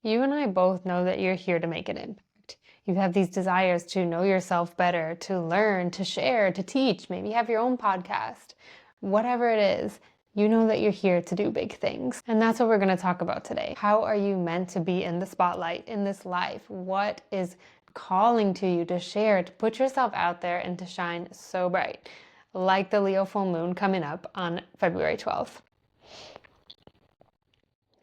You and I both know that you're here to make an impact. You have these desires to know yourself better, to learn, to share, to teach, maybe have your own podcast. Whatever it is, you know that you're here to do big things. And that's what we're going to talk about today. How are you meant to be in the spotlight, in this life? What is calling to you to share, to put yourself out there and to shine so bright? Like the Leo full moon coming up on February 12th.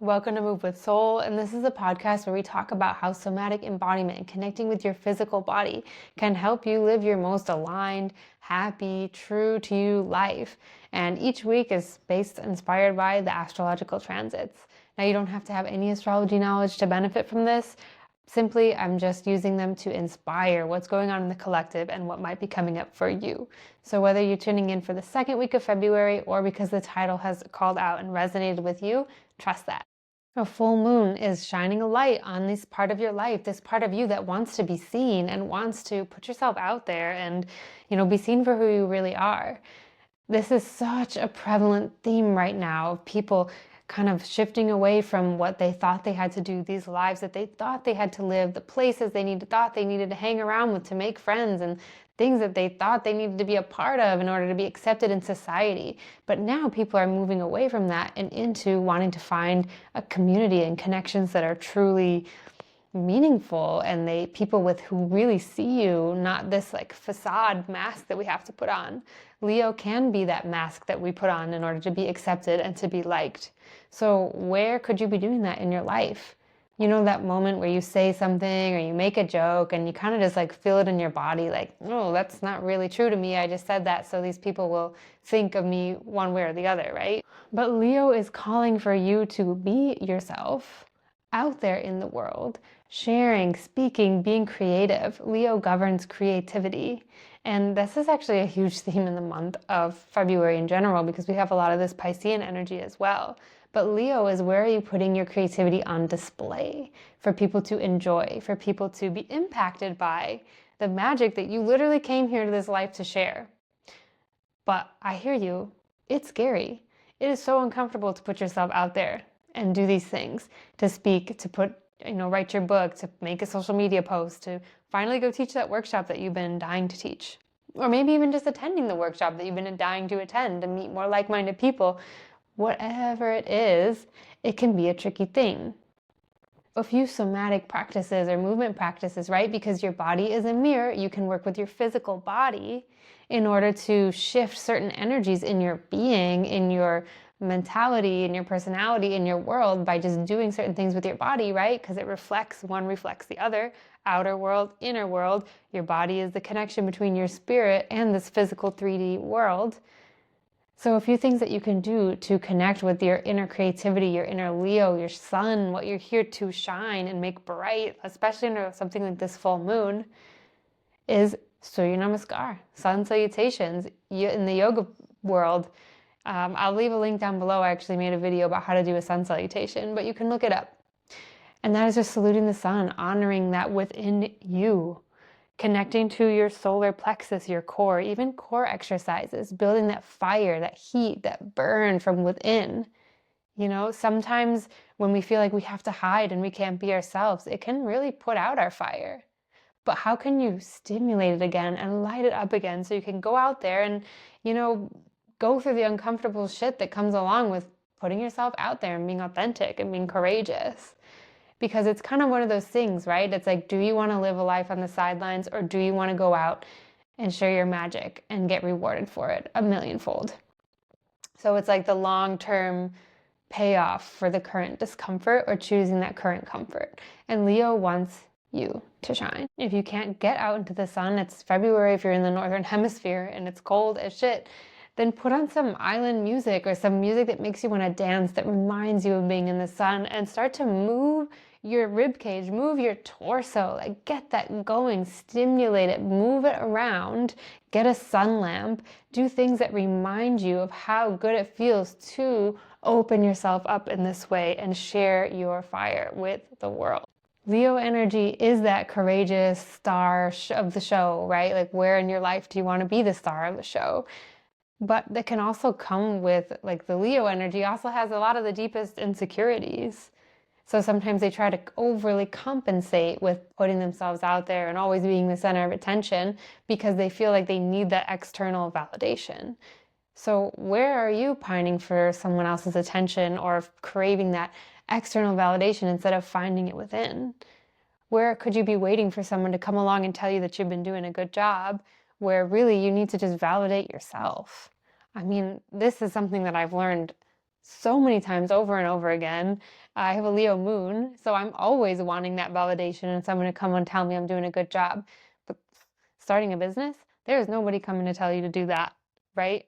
Welcome to Move with Soul, and this is a podcast where we talk about how somatic embodiment and connecting with your physical body can help you live your most aligned, happy, true to you life. And each week is inspired by the astrological transits. Now, you don't have to have any astrology knowledge to benefit from this. Simply, I'm just using them to inspire what's going on in the collective and what might be coming up for you. So whether you're tuning in for the second week of February or because the title has called out and resonated with you, trust that. A full moon is shining a light on this part of your life, this part of you that wants to be seen and wants to put yourself out there and, be seen for who you really are. This is such a prevalent theme right now of people kind of shifting away from what they thought they had to do, these lives that they thought they had to live, the places thought they needed to hang around with to make friends, and things that they thought they needed to be a part of in order to be accepted in society. But now people are moving away from that and into wanting to find a community and connections that are truly meaningful, and people with who really see you, not this like facade mask that we have to put on. Leo can be that mask that we put on in order to be accepted and to be liked. So where could you be doing that in your life? That moment where you say something or you make a joke and you kind of just like feel it in your body, like, oh, that's not really true to me. I just said that so these people will think of me one way or the other, right? But Leo is calling for you to be yourself out there in the world, sharing, speaking, being creative. Leo governs creativity. And this is actually a huge theme in the month of February in general, because we have a lot of this Piscean energy as well. But Leo is, where are you putting your creativity on display for people to enjoy, for people to be impacted by the magic that you literally came here to this life to share? But I hear you. It's scary. It is so uncomfortable to put yourself out there and do these things, to speak, to write your book, to make a social media post, to finally go teach that workshop that you've been dying to teach. Or maybe even just attending the workshop that you've been dying to attend, to meet more like-minded people. Whatever it is, it can be a tricky thing. A few somatic practices or movement practices, right? Because your body is a mirror, you can work with your physical body in order to shift certain energies in your being, in your mentality, in your personality, in your world, by just doing certain things with your body, right? Because one reflects the other. Outer world, inner world. Your body is the connection between your spirit and this physical 3D world. So a few things that you can do to connect with your inner creativity, your inner Leo, your sun, what you're here to shine and make bright, especially under something like this full moon, is Surya Namaskar, sun salutations. In the yoga world, I'll leave a link down below. I actually made a video about how to do a sun salutation, but you can look it up. And that is just saluting the sun, honoring that within you, connecting to your solar plexus, your core, even core exercises, building that fire, that heat, that burn from within. Sometimes when we feel like we have to hide and we can't be ourselves, it can really put out our fire. But how can you stimulate it again and light it up again so you can go out there and, go through the uncomfortable shit that comes along with putting yourself out there and being authentic and being courageous? Because it's kind of one of those things, right? It's like, do you want to live a life on the sidelines, or do you want to go out and share your magic and get rewarded for it 1,000,000-fold? So it's like the long-term payoff for the current discomfort, or choosing that current comfort. And Leo wants you to shine. If you can't get out into the sun, it's February if you're in the northern hemisphere and it's cold as shit, then put on some island music or some music that makes you want to dance, that reminds you of being in the sun, and start to move your rib cage, move your torso, like get that going, stimulate it, move it around, get a sun lamp, do things that remind you of how good it feels to open yourself up in this way and share your fire with the world. Leo energy is that courageous star of the show, right? Like, where in your life do you want to be the star of the show? But that can also come with, like, the Leo energy also has a lot of the deepest insecurities. So sometimes they try to overly compensate with putting themselves out there and always being the center of attention because they feel like they need that external validation. So where are you pining for someone else's attention or craving that external validation instead of finding it within? Where could you be waiting for someone to come along and tell you that you've been doing a good job, where really you need to just validate yourself? I mean, this is something that I've learned so many times over and over again. I have a Leo moon, so I'm always wanting that validation and someone to come and tell me I'm doing a good job. But starting a business, there's nobody coming to tell you to do that, right?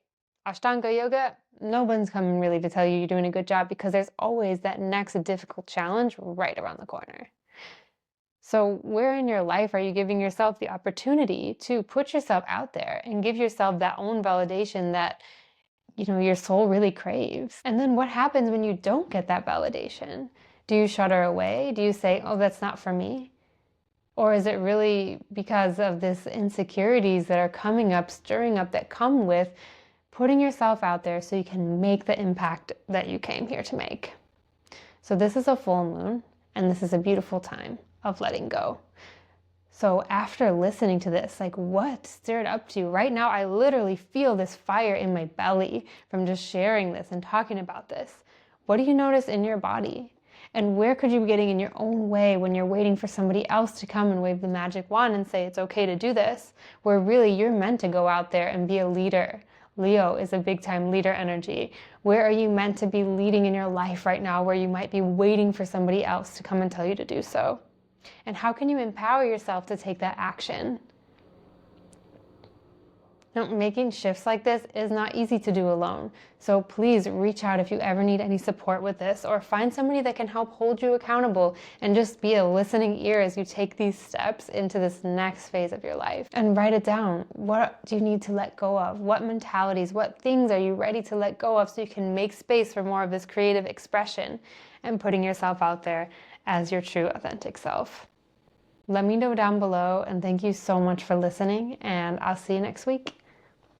Ashtanga yoga, no one's coming really to tell you you're doing a good job because there's always that next difficult challenge right around the corner. So where in your life are you giving yourself the opportunity to put yourself out there and give yourself that own validation that, your soul really craves? And then what happens when you don't get that validation? Do you shut her away? Do you say, oh, that's not for me? Or is it really because of this insecurities that are coming up, stirring up, that come with putting yourself out there so you can make the impact that you came here to make? So this is a full moon, and this is a beautiful time of letting go. So after listening to this, like, what stirred up to you? Right now, I literally feel this fire in my belly from just sharing this and talking about this. What do you notice in your body? And where could you be getting in your own way when you're waiting for somebody else to come and wave the magic wand and say it's okay to do this, where really you're meant to go out there and be a leader? Leo is a big time leader energy. Where are you meant to be leading in your life right now, where you might be waiting for somebody else to come and tell you to do so? And how can you empower yourself to take that action? Now, making shifts like this is not easy to do alone. So please reach out if you ever need any support with this, or find somebody that can help hold you accountable and just be a listening ear as you take these steps into this next phase of your life. And write it down. What do you need to let go of? What mentalities, what things are you ready to let go of so you can make space for more of this creative expression and putting yourself out there as your true authentic self? Let me know down below, and thank you so much for listening, and I'll see you next week.